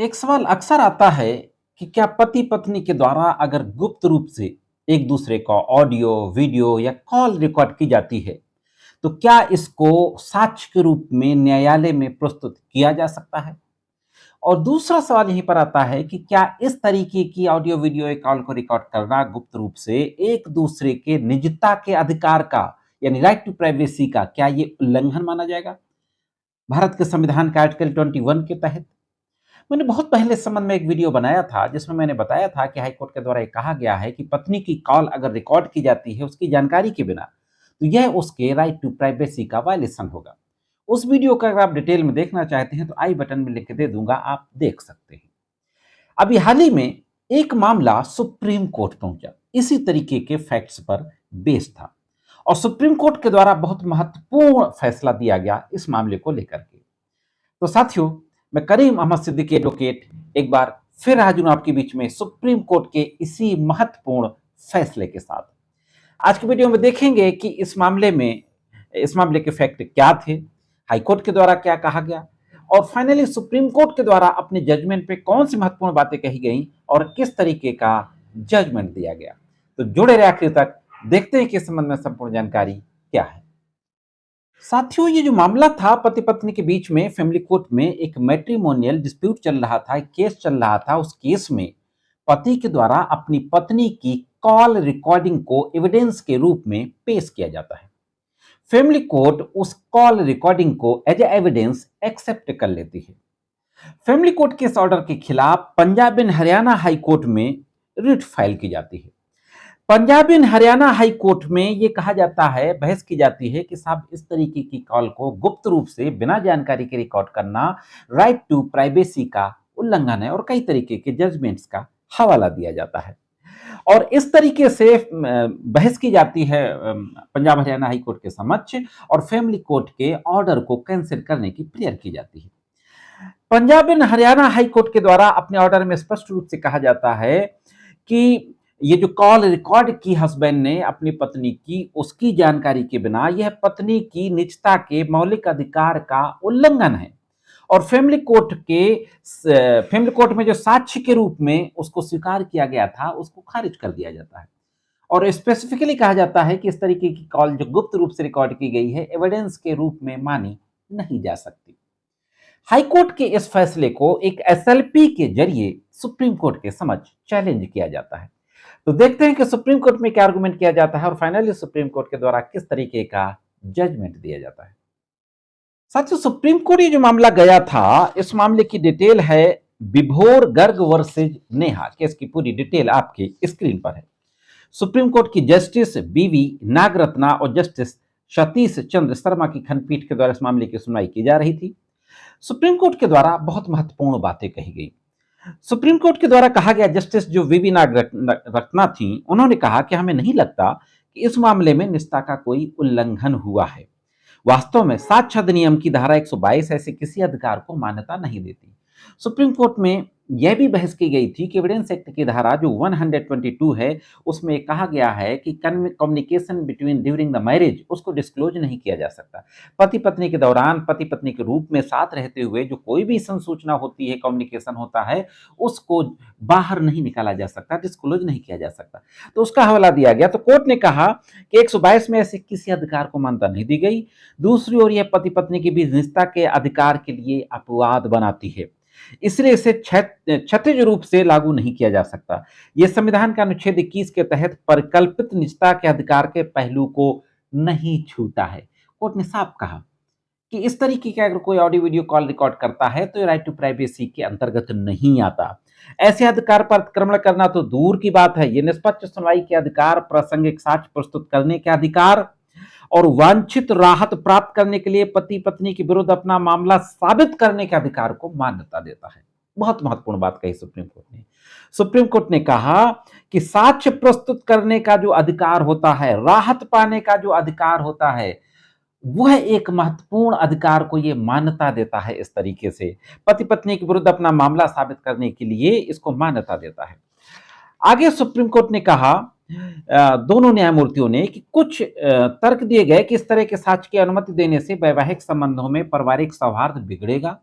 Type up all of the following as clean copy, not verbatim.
एक सवाल अक्सर आता है कि क्या पति पत्नी के द्वारा अगर गुप्त रूप से एक दूसरे का ऑडियो, वीडियो या कॉल रिकॉर्ड की जाती है, तो क्या इसको साक्ष्य के रूप में न्यायालय में प्रस्तुत किया जा सकता है? और दूसरा सवाल यहीं पर आता है कि क्या इस तरीके की ऑडियो, वीडियो या कॉल को रिकॉर्ड करना गुप्त रूप से एक दूसरे के निजता के अधिकार का यानी राइट टू प्राइवेसी का क्या ये उल्लंघन माना जाएगा? भारत के संविधान के आर्टिकल 21 के तहत मैंने बहुत पहले इस संबंध में एक वीडियो बनाया था जिसमें मैंने बताया था कि हाईकोर्ट के द्वारा ये कहा गया है कि पत्नी की कॉल अगर रिकॉर्ड की जाती है उसकी जानकारी के बिना तो यह उसके राइट टू प्राइवेसी का वायलेशन होगा। उस वीडियो का अगर आप डिटेल में देखना चाहते हैं तो आई बटन में लिख के दे दूंगा, आप देख सकते हैं। अभी हाल ही में एक मामला सुप्रीम कोर्ट पहुंचा, इसी तरीके के फैक्ट्स पर बेस्ड था और सुप्रीम कोर्ट के द्वारा बहुत महत्वपूर्ण फैसला दिया गया इस मामले को लेकर के। तो साथियों, मैं करीम अहमद सिद्दीकी एडवोकेट एक बार फिर हाजिर हूं आपके बीच में सुप्रीम कोर्ट के इसी महत्वपूर्ण फैसले के साथ। आज की वीडियो में देखेंगे कि इस मामले के फैक्ट क्या थे, हाईकोर्ट के द्वारा क्या कहा गया और फाइनली सुप्रीम कोर्ट के द्वारा अपने जजमेंट पे कौन सी महत्वपूर्ण बातें कही गई और किस तरीके का जजमेंट दिया गया। तो जुड़े रहे आखिर तक, देखते हैं कि इस संबंध में संपूर्ण जानकारी क्या है। साथियों, ये जो मामला था पति पत्नी के बीच में फैमिली कोर्ट में एक मैट्रिमोनियल डिस्प्यूट चल रहा था, एक केस चल रहा था। उस केस में पति के द्वारा अपनी पत्नी की कॉल रिकॉर्डिंग को एविडेंस के रूप में पेश किया जाता है। फैमिली कोर्ट उस कॉल रिकॉर्डिंग को एज ए एविडेंस एक्सेप्ट कर लेती है। फैमिली कोर्ट के इस ऑर्डर के खिलाफ Punjab and Haryana high court में रिट फाइल की जाती है। Punjab and Haryana high court में यह कहा जाता है, बहस की जाती है कि साहब इस तरीके की कॉल को गुप्त रूप से बिना जानकारी के रिकॉर्ड करना राइट टू प्राइवेसी का उल्लंघन है और कई तरीके के जजमेंट्स का हवाला दिया जाता है। और इस तरीके से बहस की जाती है पंजाब हरियाणा हाई कोर्ट के समक्ष और फैमिली कोर्ट के ऑर्डर को कैंसिल करने की प्रेयर की जाती है। Punjab and Haryana high court के द्वारा अपने ऑर्डर में स्पष्ट रूप से कहा जाता है कि ये जो कॉल रिकॉर्ड की हस्बैंड ने अपनी पत्नी की, उसकी जानकारी के बिना यह पत्नी की निजता के मौलिक अधिकार का उल्लंघन है और फैमिली कोर्ट में जो साक्ष्य के रूप में उसको स्वीकार किया गया था उसको खारिज कर दिया जाता है और स्पेसिफिकली कहा जाता है कि इस तरीके की कॉल जो गुप्त रूप से रिकॉर्ड की गई है एविडेंस के रूप में मानी नहीं जा सकती। हाईकोर्ट के इस फैसले को एक एसएलपी के जरिए सुप्रीम कोर्ट के समक्ष चैलेंज किया जाता है। तो देखते हैं कि सुप्रीम कोर्ट में क्या आर्गुमेंट किया जाता है और फाइनली सुप्रीम कोर्ट के द्वारा किस तरीके का जजमेंट दिया जाता है। साथियों, सुप्रीम कोर्ट ये जो मामला गया था, इस मामले की डिटेल है विभोर गर्ग वर्सेज नेहा। केस की पूरी डिटेल आपकी स्क्रीन पर है। सुप्रीम कोर्ट की जस्टिस बीवी नागरत्ना और जस्टिस सतीश चंद्र शर्मा की खंडपीठ के द्वारा इस मामले की सुनवाई की जा रही थी। सुप्रीम कोर्ट के द्वारा बहुत महत्वपूर्ण बातें कही गई। सुप्रीम कोर्ट के द्वारा कहा गया, जस्टिस जो वीवी नागरत्ना थी, उन्होंने कहा कि हमें नहीं लगता कि इस मामले में निजता का कोई उल्लंघन हुआ है। वास्तव में साक्ष्य अधिनियम की धारा 122 ऐसे किसी अधिकार को मान्यता नहीं देती। सुप्रीम कोर्ट में यह भी बहस की गई थी कि एविडेंस एक्ट की धारा जो 122 है उसमें कहा गया है कि communication between during the marriage उसको डिस्क्लोज नहीं किया जा सकता। पति पत्नी के दौरान पति पत्नी के रूप में साथ रहते हुए जो कोई भी संसूचना होती है, कम्युनिकेशन होता है, उसको बाहर नहीं निकाला जा सकता, डिस्क्लोज नहीं किया जा सकता। तो उसका हवाला दिया गया। तो कोर्ट ने कहा कि 122 में ऐसे किसी अधिकार को मान्यता नहीं दी गई। दूसरी ओर यह पति पत्नी के बीच निजता के अधिकार के लिए अपवाद बनाती है, इसलिए इसे क्षैतिज रूप से लागू नहीं किया जा सकता। यह संविधान का अनुच्छेद 21 के तहत परिकल्पित निजता के अधिकार के पहलू को नहीं छूता है। कोर्ट ने साफ कहा कि इस तरीके का अगर कोई ऑडियो वीडियो कॉल रिकॉर्ड करता है तो ये राइट टू प्राइवेसी के अंतर्गत नहीं आता। ऐसे अधिकार पर अतिक्रमण करना तो दूर की बात है, ये निष्पक्ष सुनवाई के अधिकार, प्रासंगिक साक्ष्य प्रस्तुत करने के अधिकार और वांछित राहत प्राप्त करने के लिए पति पत्नी के विरुद्ध अपना मामला साबित करने के अधिकार को मान्यता देता है। बहुत महत्वपूर्ण बात कही सुप्रीम कोर्ट ने। सुप्रीम कोर्ट ने कहा कि साक्ष्य प्रस्तुत करने का जो अधिकार होता है, राहत पाने का जो अधिकार होता है, वह एक महत्वपूर्ण अधिकार को यह मान्यता देता है। इस तरीके से पति पत्नी के विरुद्ध अपना मामला साबित करने के लिए इसको मान्यता देता है। आगे सुप्रीम कोर्ट ने कहा, दोनों न्यायमूर्तियों ने, कि कुछ तर्क दिए गए कि इस तरह के साक्ष्य की अनुमति देने से वैवाहिक संबंधों में पारिवारिक सौहार्द बिगड़ेगा,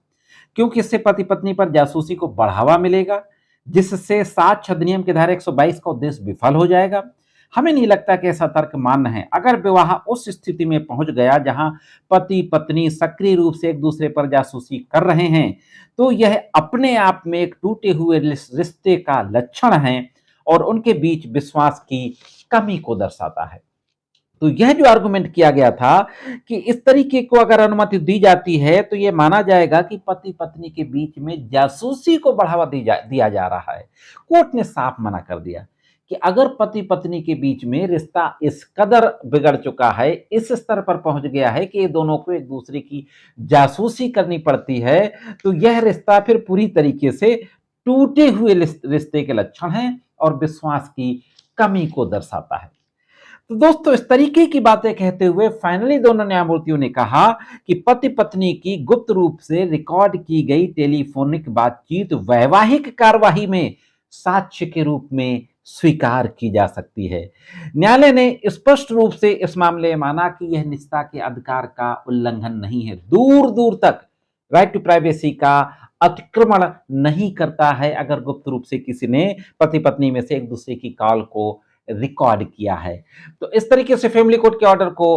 क्योंकि इससे पति पत्नी पर जासूसी को बढ़ावा मिलेगा, जिससे साक्ष्य अधिनियम की धारा 122 का उद्देश्य विफल हो जाएगा। हमें नहीं लगता कि ऐसा तर्क मान्य है। अगर विवाह उस स्थिति में पहुंच गया जहां पति पत्नी सक्रिय रूप से एक दूसरे पर जासूसी कर रहे हैं, तो यह अपने आप में एक टूटे हुए रिश्ते का लक्षण है और उनके बीच विश्वास की कमी को दर्शाता है। तो यह जो आर्गुमेंट किया गया था कि इस तरीके को अगर अनुमति दी जाती है तो यह माना जाएगा कि पति पत्नी के बीच में जासूसी को बढ़ावा दिया जा रहा है। कोर्ट ने साफ मना कर दिया कि अगर पति पत्नी के बीच में रिश्ता इस कदर बिगड़ चुका है, इस स्तर पर पहुंच गया है कि दोनों को एक दूसरे की जासूसी करनी पड़ती है, तो यह रिश्ता फिर पूरी तरीके से टूटे हुए रिश्ते के लक्षण है और विश्वास की कमी को दर्शाता है। तो दोस्तों, इस तरीके की बातें कहते हुए फाइनली दोनों न्यायमूर्तियों ने कहा कि पति पत्नी की गुप्त रूप से रिकॉर्ड की गई टेलीफोनिक बातचीत वैवाहिक कार्यवाही में साक्ष्य के रूप में स्वीकार की जा सकती है। न्यायालय ने स्पष्ट रूप से इस मामले में माना कि यह निजता के अधिकार का उल्लंघन नहीं है, दूर दूर तक राइट टू प्राइवेसी का अतिक्रमण नहीं करता है अगर गुप्त रूप से किसी ने पति पत्नी में से एक दूसरे की कॉल को रिकॉर्ड किया है। तो इस तरीके से फैमिली कोर्ट के ऑर्डर को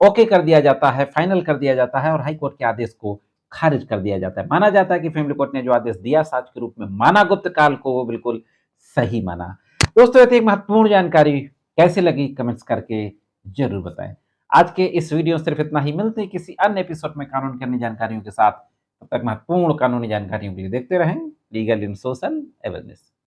ओके कर दिया जाता है, फाइनल कर दिया जाता है और हाई कोर्ट के आदेश को खारिज कर दिया जाता है। माना जाता है कि फैमिली कोर्ट ने जो आदेश दिया साक्ष्य के रूप में माना गुप्त काल को, वो बिल्कुल सही माना। दोस्तों, ये थी एक महत्वपूर्ण जानकारी। कैसे लगी कमेंट्स करके जरूर बताएं। आज के इस वीडियो सिर्फ इतना ही। मिलते हैं किसी अन्य एपिसोड में कानून की अन्य जानकारियों के साथ। तब तक महत्वपूर्ण कानूनी जानकारियों के लिए देखते रहें लीगल इन सोशल अवेयरनेस।